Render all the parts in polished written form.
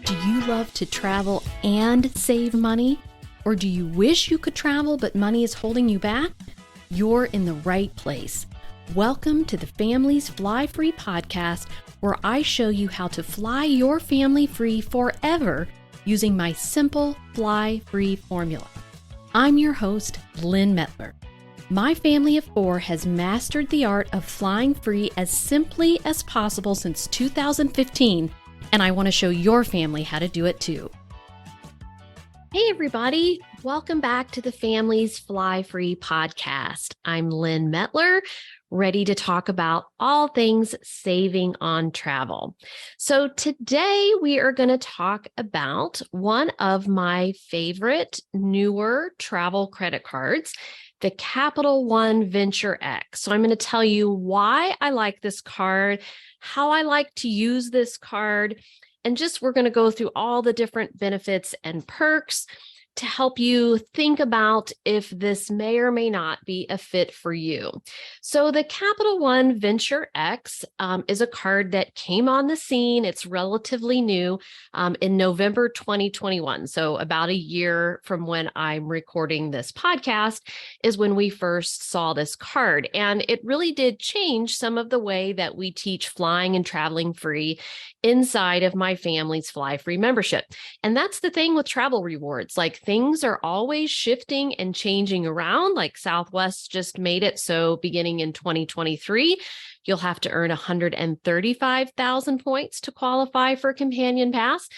Do you love to travel and save money? Or do you wish you could travel but money is holding you back? You're in the right place. Welcome to the Family's Flyfree podcast, where I show you how to fly your family free forever using my simple fly-free formula. I'm your host, Lynn Mettler. My family of four has mastered the art of flying free as simply as possible since 2015, and I want to show your family how to do it too. Hey everybody, welcome back to the Family's Flyfree podcast. I'm Lynn Mettler, ready to talk about all things saving on travel. So today we are going to talk about one of my favorite newer travel credit cards, the Capital One Venture X. So I'm going to tell you why I like this card, how I like to use this card, and just we're going to go through all the different benefits and perks to help you think about if this may or may not be a fit for you. So the Capital One Venture X is a card that came on the scene. It's relatively new in November 2021. So about a year from when I'm recording this podcast is when we first saw this card. And it really did change some of the way that we teach flying and traveling free inside of my family's Flyfree membership. And that's the thing with travel rewards. Like, things are always shifting and changing around. Like Southwest just made it so beginning in 2023, you'll have to earn 135,000 points to qualify for a companion pass.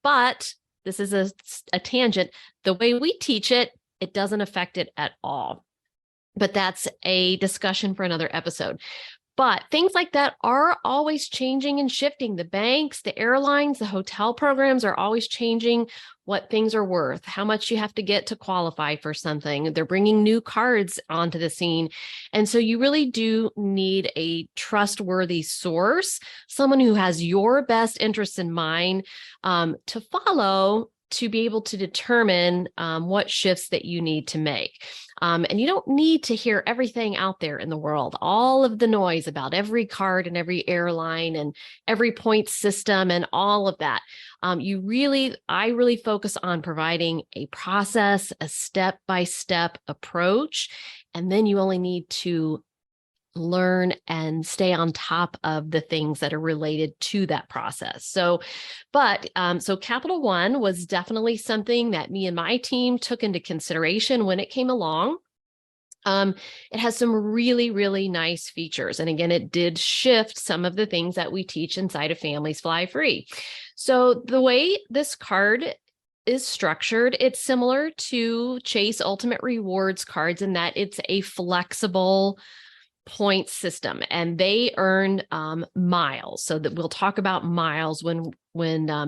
But this is a tangent. The way we teach it, it doesn't affect it at all. But that's a discussion for another episode. But things like that are always changing and shifting. The banks, the airlines, the hotel programs are always changing what things are worth, how much you have to get to qualify for something. They're bringing new cards onto the scene. And so you really do need a trustworthy source, someone who has your best interests in mind to follow, to be able to determine what shifts that you need to make. And you don't need to hear everything out there in the world, all of the noise about every card and every airline and every point system and all of that. I really focus on providing a process, a step-by-step approach, and then you only need to learn and stay on top of the things that are related to that process. So Capital One was definitely something that me and my team took into consideration when it came along. It has some really, really nice features. And again, it did shift some of the things that we teach inside of Families Fly Free. So the way this card is structured, it's similar to Chase Ultimate Rewards cards in that it's a flexible point system, and they earn miles. So that we'll talk about miles when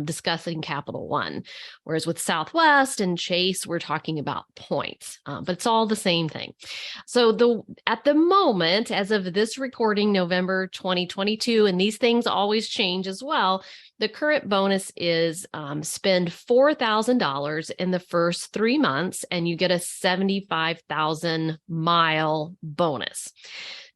discussing Capital One. Whereas with Southwest and Chase, we're talking about points, but it's all the same thing. So at the moment, as of this recording, November 2022, and these things always change as well, the current bonus is spend $4,000 in the first 3 months, and you get a 75,000 mile bonus.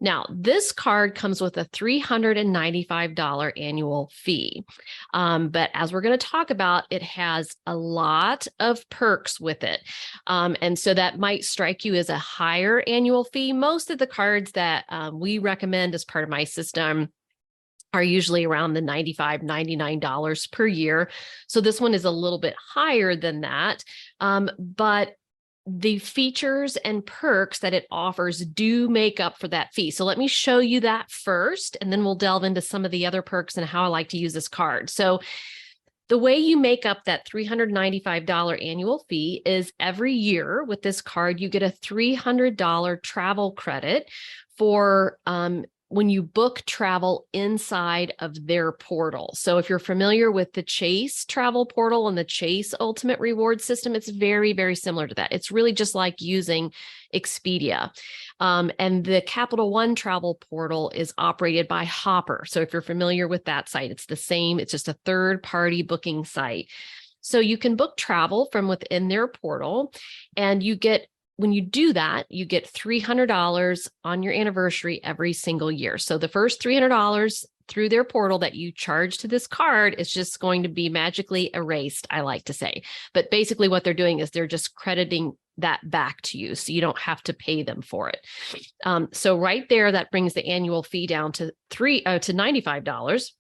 Now, this card comes with a $395 annual fee. But as we're going to talk about, it has a lot of perks with it. And so that might strike you as a higher annual fee. Most of the cards that we recommend as part of my system are usually around the $95, $99 per year. So this one is a little bit higher than that. But the features and perks that it offers do make up for that fee. So let me show you that first, and then we'll delve into some of the other perks and how I like to use this card. So the way you make up that $395 annual fee is every year with this card, you get a $300 travel credit for when you book travel inside of their portal. So if you're familiar with the Chase travel portal and the Chase Ultimate Reward system, it's very, very similar to that. It's really just like using Expedia. And the Capital One travel portal is operated by Hopper. So if you're familiar with that site, it's the same. It's just a third-party booking site. So you can book travel from within their portal, and when you do that, you get $300 on your anniversary every single year. So the first $300 through their portal that you charge to this card is just going to be magically erased, I like to say. But basically what they're doing is they're just crediting that back to you, so you don't have to pay them for it. So right there, that brings the annual fee down to $95.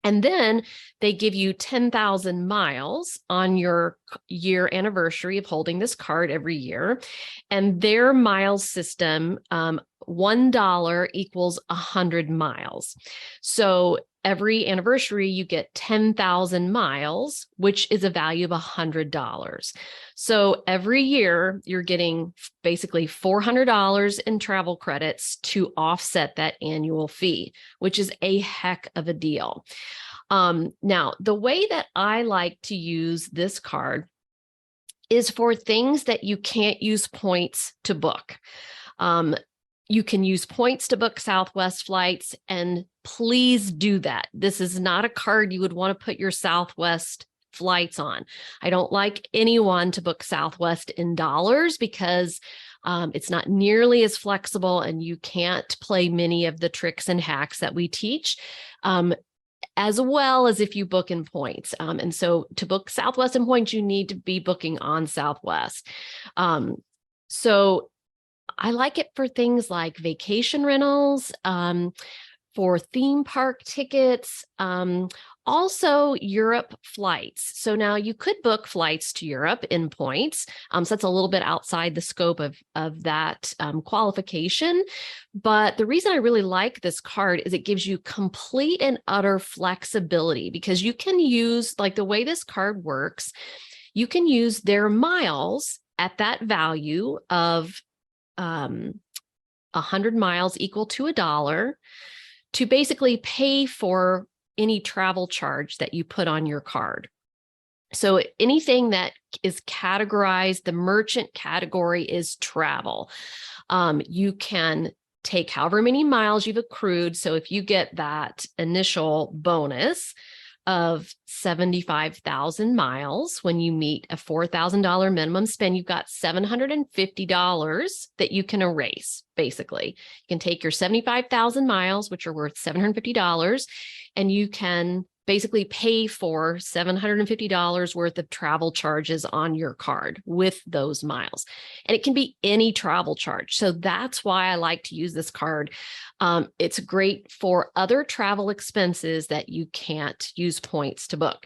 And then they give you 10,000 miles on your year anniversary of holding this card every year. And their miles system, $1 equals 100 miles. So every anniversary, you get 10,000 miles, which is a value of $100. So every year, you're getting basically $400 in travel credits to offset that annual fee, which is a heck of a deal. Now, the way that I like to use this card is for things that you can't use points to book. You can use points to book Southwest flights, and please do that. This is not a card you would want to put your Southwest flights on. I don't like anyone to book Southwest in dollars because it's not nearly as flexible, and you can't play many of the tricks and hacks that we teach, as well as if you book in points. And so to book Southwest in points, you need to be booking on Southwest. So I like it for things like vacation rentals, for theme park tickets, also Europe flights. So now you could book flights to Europe in points. So that's a little bit outside the scope of that qualification. But the reason I really like this card is it gives you complete and utter flexibility, because you can use, like the way this card works, you can use their miles at that value of 100 miles equal to $1 to basically pay for any travel charge that you put on your card. So anything that is categorized, the merchant category is travel. You can take however many miles you've accrued. So if you get that initial bonus of 75,000 miles, when you meet a $4,000 minimum spend, you've got $750 that you can erase, basically. You can take your 75,000 miles, which are worth $750, and you can basically pay for $750 worth of travel charges on your card with those miles. And it can be any travel charge. So that's why I like to use this card. It's great for other travel expenses that you can't use points to book.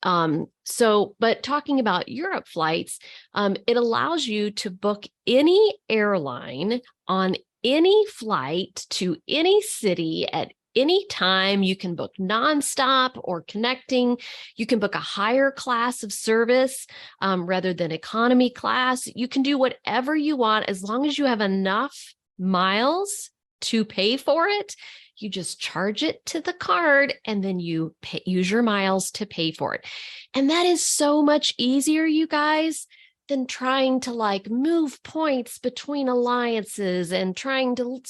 But talking about Europe flights, it allows you to book any airline on any flight to any city at any time. You can book nonstop or connecting. You can book a higher class of service rather than economy class. You can do whatever you want as long as you have enough miles to pay for it. You just charge it to the card and then you use your miles to pay for it. And that is so much easier, you guys, than trying to like move points between alliances and trying to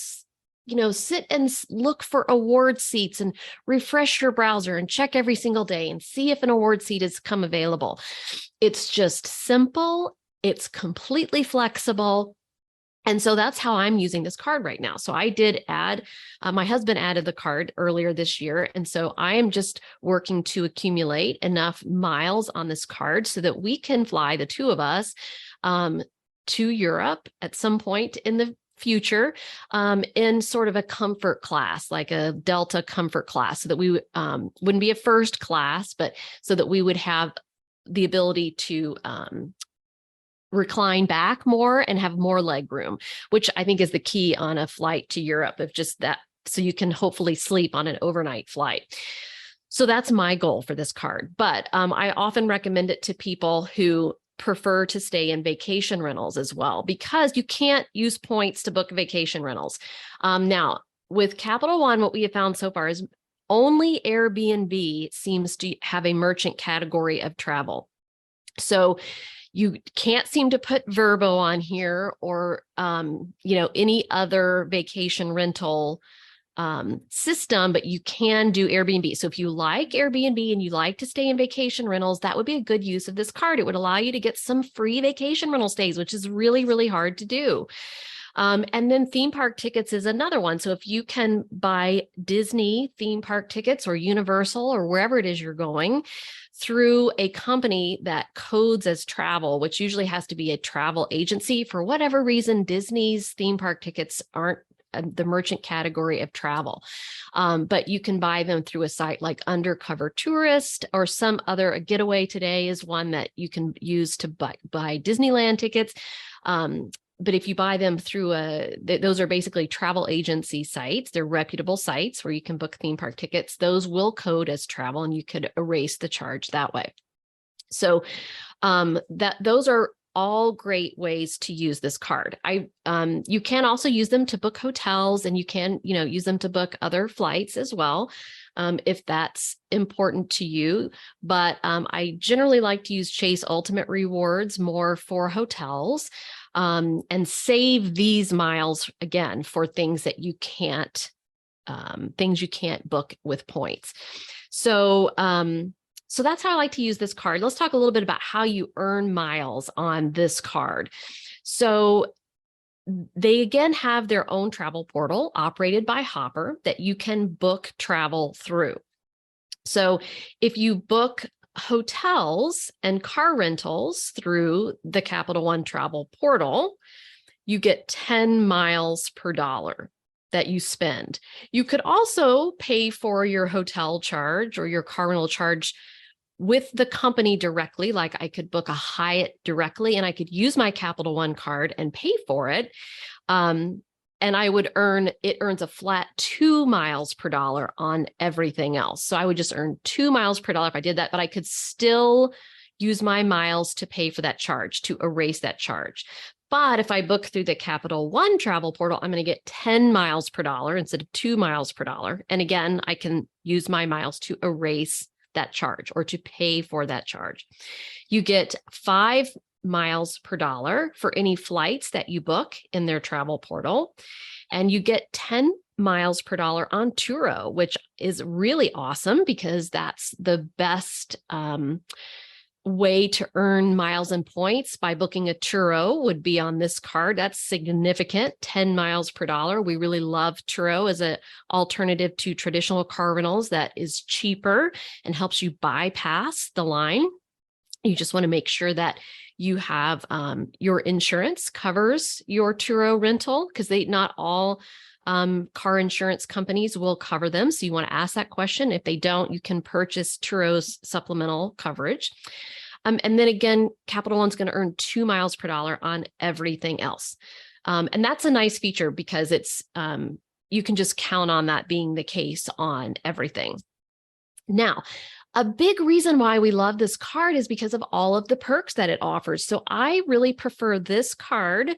sit and look for award seats and refresh your browser and check every single day and see if an award seat has come available. It's just simple. It's completely flexible. And so that's how I'm using this card right now. So I did add, my husband added the card earlier this year. And so I am just working to accumulate enough miles on this card so that we can fly, the two of us, to Europe at some point in the future, in sort of a comfort class, like a Delta comfort class, so that we wouldn't be a first class, but so that we would have the ability to recline back more and have more leg room, which I think is the key on a flight to Europe, of just that, so you can hopefully sleep on an overnight flight. So that's my goal for this card. But I often recommend it to people who prefer to stay in vacation rentals as well, because you can't use points to book vacation rentals. Now, with Capital One, what we have found so far is only Airbnb seems to have a merchant category of travel. So you can't seem to put Vrbo on here or, any other vacation rental system, but you can do Airbnb. So if you like Airbnb and you like to stay in vacation rentals, that would be a good use of this card. It would allow you to get some free vacation rental stays, which is really, really hard to do. And then theme park tickets is another one. So if you can buy Disney theme park tickets or Universal or wherever it is you're going through a company that codes as travel, which usually has to be a travel agency. For whatever reason, Disney's theme park tickets aren't the merchant category of travel. But you can buy them through a site like Undercover Tourist or some other. A Getaway Today is one that you can use to buy Disneyland tickets. But if you buy them through those are basically travel agency sites. They're reputable sites where you can book theme park tickets. Those will code as travel and you could erase the charge that way. So those are all great ways to use this card. You can also use them to book hotels, and you can, use them to book other flights as well, if that's important to you. But I generally like to use Chase Ultimate Rewards more for hotels, and save these miles again for things that you can't book with points. So that's how I like to use this card. Let's talk a little bit about how you earn miles on this card. So they again have their own travel portal operated by Hopper that you can book travel through. So if you book hotels and car rentals through the Capital One travel portal, you get 10 miles per dollar that you spend. You could also pay for your hotel charge or your car rental charge with the company directly. Like I could book a Hyatt directly and I could use my Capital One card and pay for it. And I would it earns a flat 2 miles per dollar on everything else. So I would just earn 2 miles per dollar if I did that, but I could still use my miles to pay for that charge, to erase that charge. But if I book through the Capital One travel portal, I'm going to get 10 miles per dollar instead of 2 miles per dollar. And again, I can use my miles to erase that charge or to pay for that charge. You get 5 miles per dollar for any flights that you book in their travel portal. And you get 10 miles per dollar on Turo, which is really awesome because that's the best way to earn miles and points by booking a Turo would be on this card. That's significant, 10 miles per dollar. We really love Turo as an alternative to traditional car rentals that is cheaper and helps you bypass the line. You just want to make sure that you have your insurance covers your Turo rental, because not all car insurance companies will cover them. So you want to ask that question. If they don't, you can purchase Turo's supplemental coverage. And then again, Capital One's going to earn 2 miles per dollar on everything else. And that's a nice feature because it's you can just count on that being the case on everything. Now, a big reason why we love this card is because of all of the perks that it offers. So I really prefer this card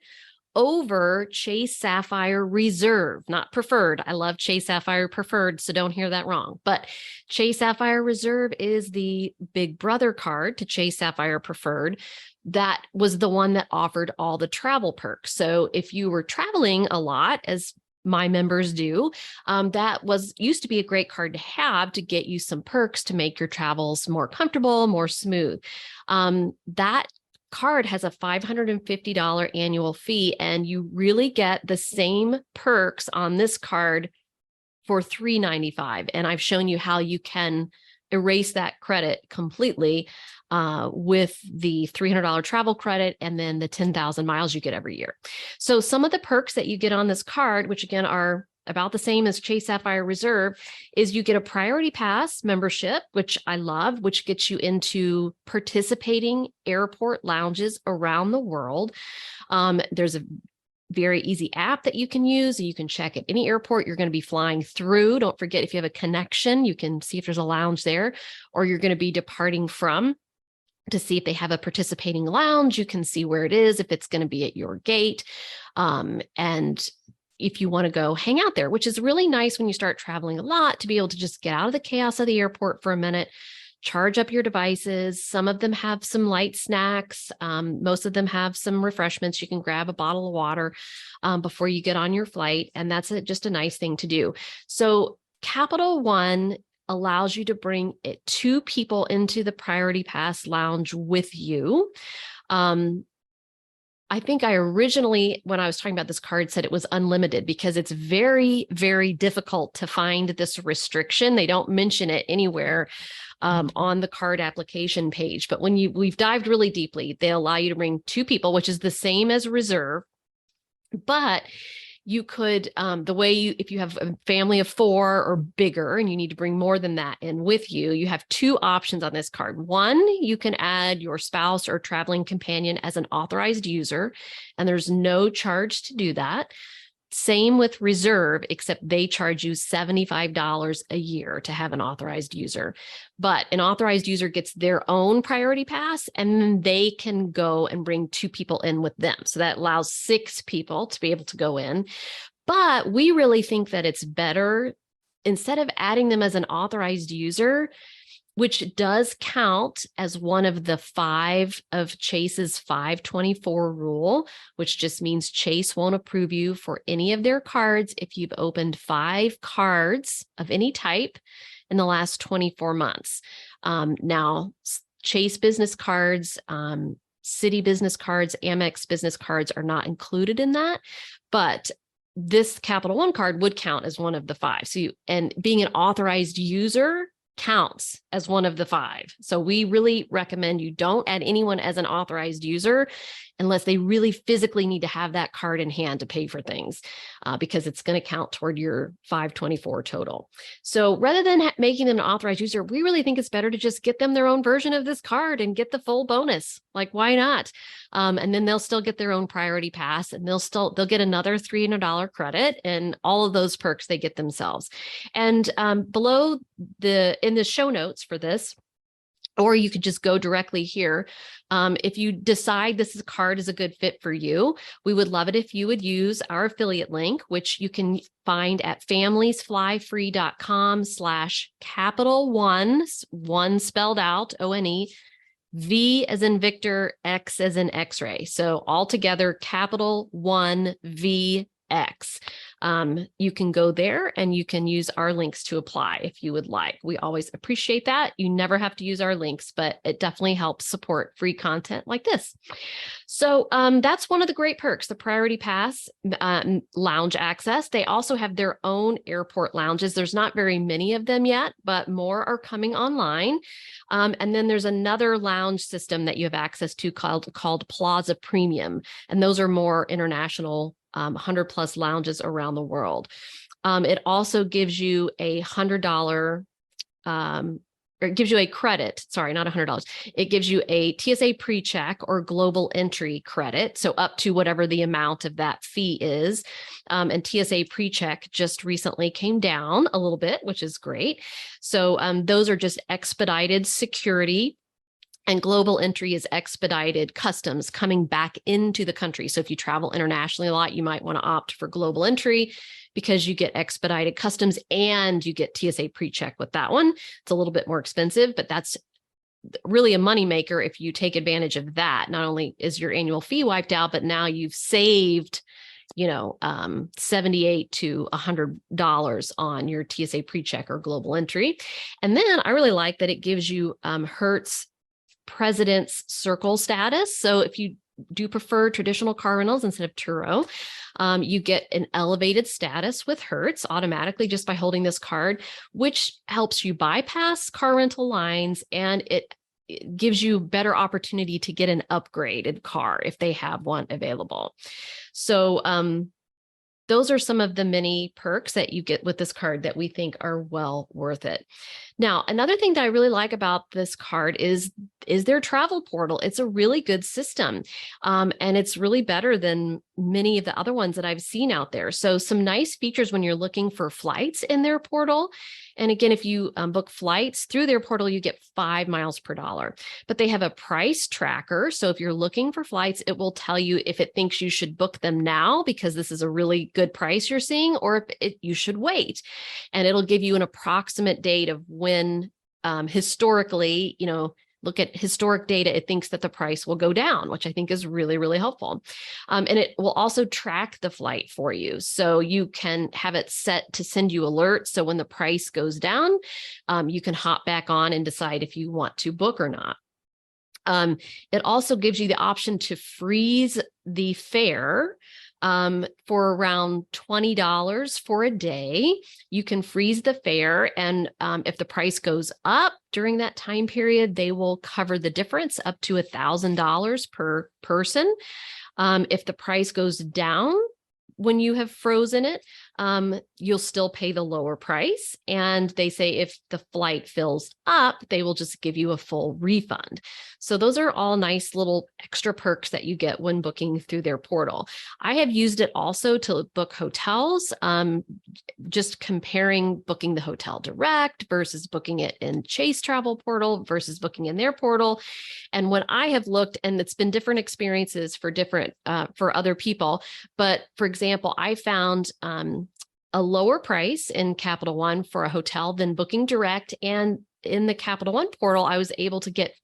over Chase Sapphire Reserve, not preferred. I love Chase Sapphire Preferred, so don't hear that wrong. But Chase Sapphire Reserve is the big brother card to Chase Sapphire Preferred. That was the one that offered all the travel perks. So if you were traveling a lot, as my members do, that used to be a great card to have to get you some perks to make your travels more comfortable, more smooth. That card has a $550 annual fee, and you really get the same perks on this card for $395. And I've shown you how you can erase that credit completely with the $300 travel credit and then the 10,000 miles you get every year. So some of the perks that you get on this card, which again are about the same as Chase Sapphire Reserve, is you get a Priority Pass membership, which I love, which gets you into participating airport lounges around the world. There's a very easy app that you can use. You can check at any airport you're going to be flying through. Don't forget, if you have a connection, you can see if there's a lounge there, or you're going to be departing from, to see if they have a participating lounge. You can see where it is, if it's going to be at your gate. And if you want to go hang out there, which is really nice when you start traveling a lot, to be able to just get out of the chaos of the airport for a minute, charge up your devices. Some of them have some light snacks. Most of them have some refreshments. You can grab a bottle of water before you get on your flight. And that's just a nice thing to do. So Capital One allows you to bring 2 people into the Priority Pass lounge with you. I think I originally, when I was talking about this card, said it was unlimited because it's very, very difficult to find this restriction. They don't mention it anywhere on the card application page. But when we've dived really deeply, they allow you to bring 2 people, which is the same as reserve. But you could, if you have a family of 4 or bigger and you need to bring more than that in with you, you have 2 options on this card. One, you can add your spouse or traveling companion as an authorized user, and there's no charge to do that. Same with reserve, except they charge you $75 a year to have an authorized user. But an authorized user gets their own priority pass, and then they can go and bring 2 people in with them. So that allows 6 people to be able to go in. But we really think that it's better, instead of adding them as an authorized user, which does count as one of the 5 of Chase's 524 rule, which just means Chase won't approve you for any of their cards if you've opened 5 cards of any type in the last 24 months. Now, Chase business cards, Citi business cards, Amex business cards are not included in that, but this Capital One card would count as one of the 5. So and being an authorized user counts as one of the 5. So we really recommend you don't add anyone as an authorized user unless they really physically need to have that card in hand to pay for things, because it's going to count toward your 524 total. So rather than making them an authorized user, we really think it's better to just get them their own version of this card and get the full bonus. Like, why not? And then they'll still get their own priority pass, and they'll get another $300 credit, and all of those perks they get themselves. And below in the show notes for this, or you could just go directly here. If you decide this card is a good fit for you, we would love it if you would use our affiliate link, which you can find at familiesflyfree.com/capital one spelled out, O-N-E, V as in Victor, X as in X-ray. So altogether, capital one, V, X. You can go there and you can use our links to apply if you would like. We always appreciate that. You never have to use our links, but it definitely helps support free content like this. So that's one of the great perks, the Priority Pass lounge access. They also have their own airport lounges. There's not very many of them yet, but more are coming online. And then there's another lounge system that you have access to called Plaza Premium. And those are more international 100+ lounges around the world. It also gives you a $100, or it gives you a credit, sorry, not $100. It gives you a TSA pre-check or global entry credit. So up to whatever the amount of that fee is. And TSA pre-check just recently came down a little bit, which is great. So those are just expedited security. And global entry is expedited customs coming back into the country. So if you travel internationally a lot, you might want to opt for global entry because you get expedited customs and you get TSA pre-check with that one. It's a little bit more expensive, but that's really a moneymaker if you take advantage of that. Not only is your annual fee wiped out, but now you've saved $78 to $100 on your TSA pre-check or global entry. And then I really like that it gives you Hertz President's Circle status. So if you do prefer traditional car rentals instead of Turo, you get an elevated status with Hertz automatically just by holding this card, which helps you bypass car rental lines, and it gives you better opportunity to get an upgraded car if they have one available. So those are some of the many perks that you get with this card that we think are well worth it. Now, another thing that I really like about this card is their travel portal. It's a really good system, and it's really better than many of the other ones that I've seen out there. So some nice features when you're looking for flights in their portal. And again, if you book flights through their portal, you get 5 miles per dollar. But they have a price tracker. So if you're looking for flights, it will tell you if it thinks you should book them now because this is a really good price you're seeing, or if you should wait. And it'll give you an approximate date of when historically, look at historic data, it thinks that the price will go down, which I think is really, really helpful. And it will also track the flight for you. So you can have it set to send you alerts. So when the price goes down, you can hop back on and decide if you want to book or not. It also gives you the option to freeze the fare for around $20 for a day. You can freeze the fare, and if the price goes up during that time period, they will cover the difference up to $1,000 per person. If the price goes down when you have frozen it, you'll still pay the lower price. And they say if the flight fills up, they will just give you a full refund. So those are all nice little extra perks that you get when booking through their portal. I have used it also to book hotels, just comparing booking the hotel direct versus booking it in Chase Travel Portal versus booking in their portal. And when I have looked, and it's been different experiences for other people, but for example, I found a lower price in Capital One for a hotel than booking direct. And in the Capital One portal, I was able to get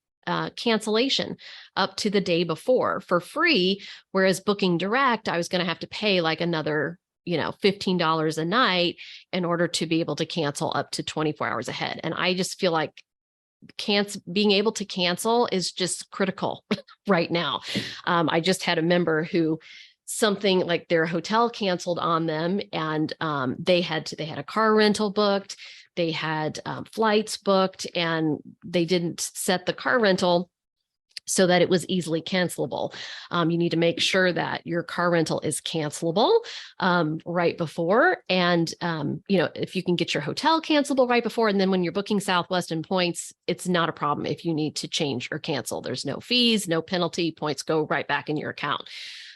cancellation up to the day before for free. Whereas booking direct, I was going to have to pay like another, $15 a night in order to be able to cancel up to 24 hours ahead. And I just feel like being able to cancel is just critical right now. I just had a member who something like their hotel canceled on them, and they had a car rental booked, they had flights booked, and they didn't set the car rental so that it was easily cancelable. You need to make sure that your car rental is cancelable right before. And, if you can get your hotel cancelable right before, and then when you're booking Southwest and points, it's not a problem if you need to change or cancel. There's no fees, no penalty, points go right back in your account.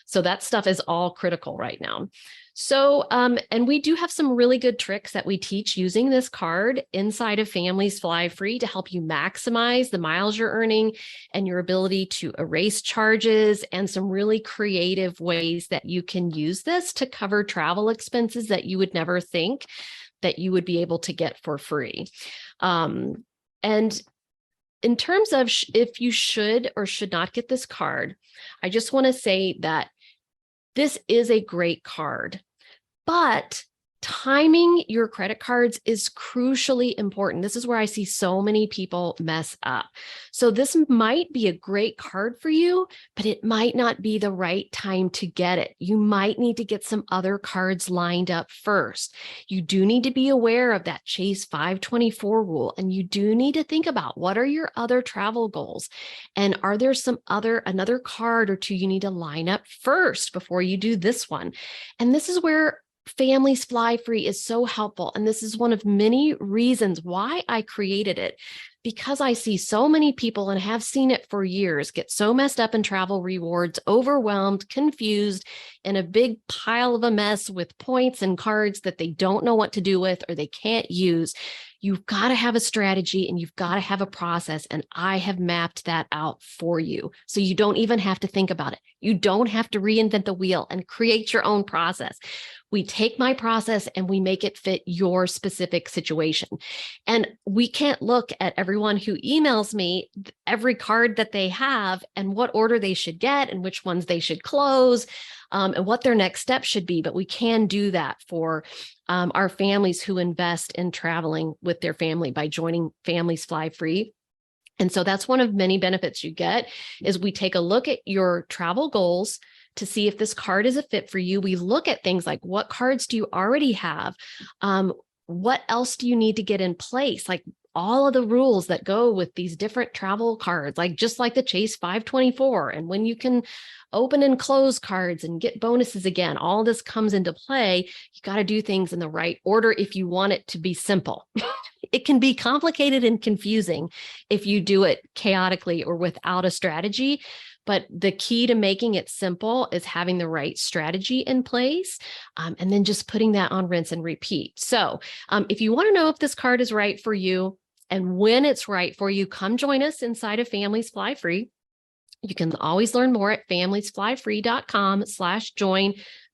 So that stuff is all critical right now. So, and we do have some really good tricks that we teach using this card inside of Families Fly Free to help you maximize the miles you're earning and your ability to erase charges, and some really creative ways that you can use this to cover travel expenses that you would never think that you would be able to get for free. And in terms of if you should or should not get this card, I just want to say that this is a great card, but timing your credit cards is crucially important. This is where I see so many people mess up. So this might be a great card for you, but it might not be the right time to get it. You might need to get some other cards lined up first. You do need to be aware of that Chase 524 rule, and you do need to think about what are your other travel goals, and are there another card or two you need to line up first before you do this one. And this is where Families Fly Free is so helpful. And this is one of many reasons why I created it, because I see so many people, and have seen it for years, get so messed up in travel rewards, overwhelmed, confused, in a big pile of a mess with points and cards that they don't know what to do with or they can't use. You've got to have a strategy, and you've got to have a process. And I have mapped that out for you. So you don't even have to think about it. You don't have to reinvent the wheel and create your own process. We take my process and we make it fit your specific situation. And we can't look at everyone who emails me every card that they have and what order they should get and which ones they should close, and what their next step should be. But we can do that for our families who invest in traveling with their family by joining Families Fly Free. And so that's one of many benefits you get, is we take a look at your travel goals to see if this card is a fit for you. We look at things like, what cards do you already have? What else do you need to get in place? Like all of the rules that go with these different travel cards, like just like the Chase 524, and when you can open and close cards and get bonuses again, all this comes into play. You got to do things in the right order if you want it to be simple. It can be complicated and confusing if you do it chaotically or without a strategy. But the key to making it simple is having the right strategy in place, and then just putting that on rinse and repeat. So if you want to know if this card is right for you and when it's right for you, come join us inside of Families Fly Free. You can always learn more at familiesflyfree.com/join.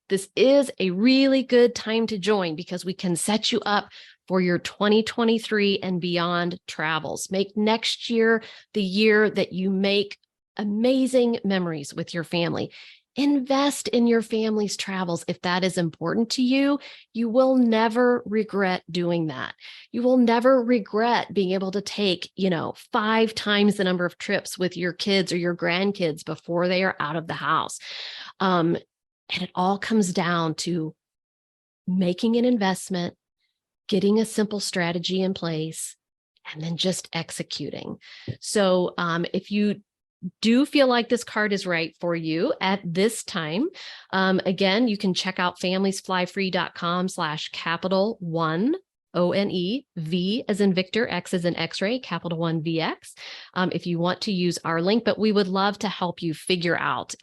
This is a really good time to join because we can set you up for your 2023 and beyond travels. Make next year the year that you make amazing memories with your family. Invest in your family's travels. If that is important to you, you will never regret doing that. You will never regret being able to take, 5 times the number of trips with your kids or your grandkids before they are out of the house. And it all comes down to making an investment, getting a simple strategy in place, and then just executing. So if you do feel like this card is right for you at this time, again, you can check out familiesflyfree.com/capital one, ONE, V as in Victor, X as in X-ray, capital one VX, if you want to use our link, but we would love to help you figure out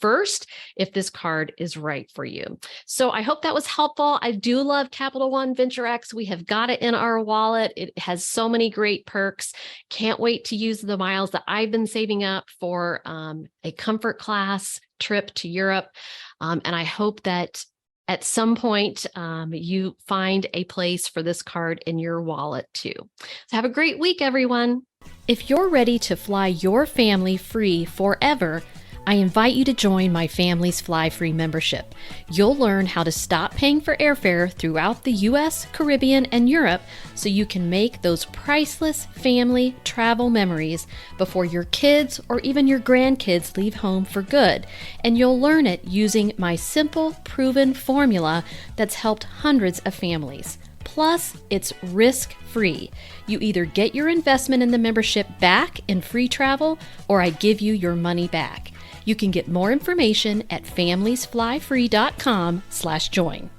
first if this card is right for you. So I hope that was helpful. I do love Capital One Venture X. We have got it in our wallet. It has so many great perks. Can't wait to use the miles that I've been saving up for a comfort class trip to Europe. And I hope that at some point, you find a place for this card in your wallet too. So have a great week, everyone. If you're ready to fly your family free forever, I invite you to join my Family's Fly Free membership. You'll learn how to stop paying for airfare throughout the US, Caribbean, and Europe so you can make those priceless family travel memories before your kids or even your grandkids leave home for good. And you'll learn it using my simple, proven formula that's helped hundreds of families. Plus, it's risk-free. You either get your investment in the membership back in free travel, or I give you your money back. You can get more information at familiesflyfree.com/join.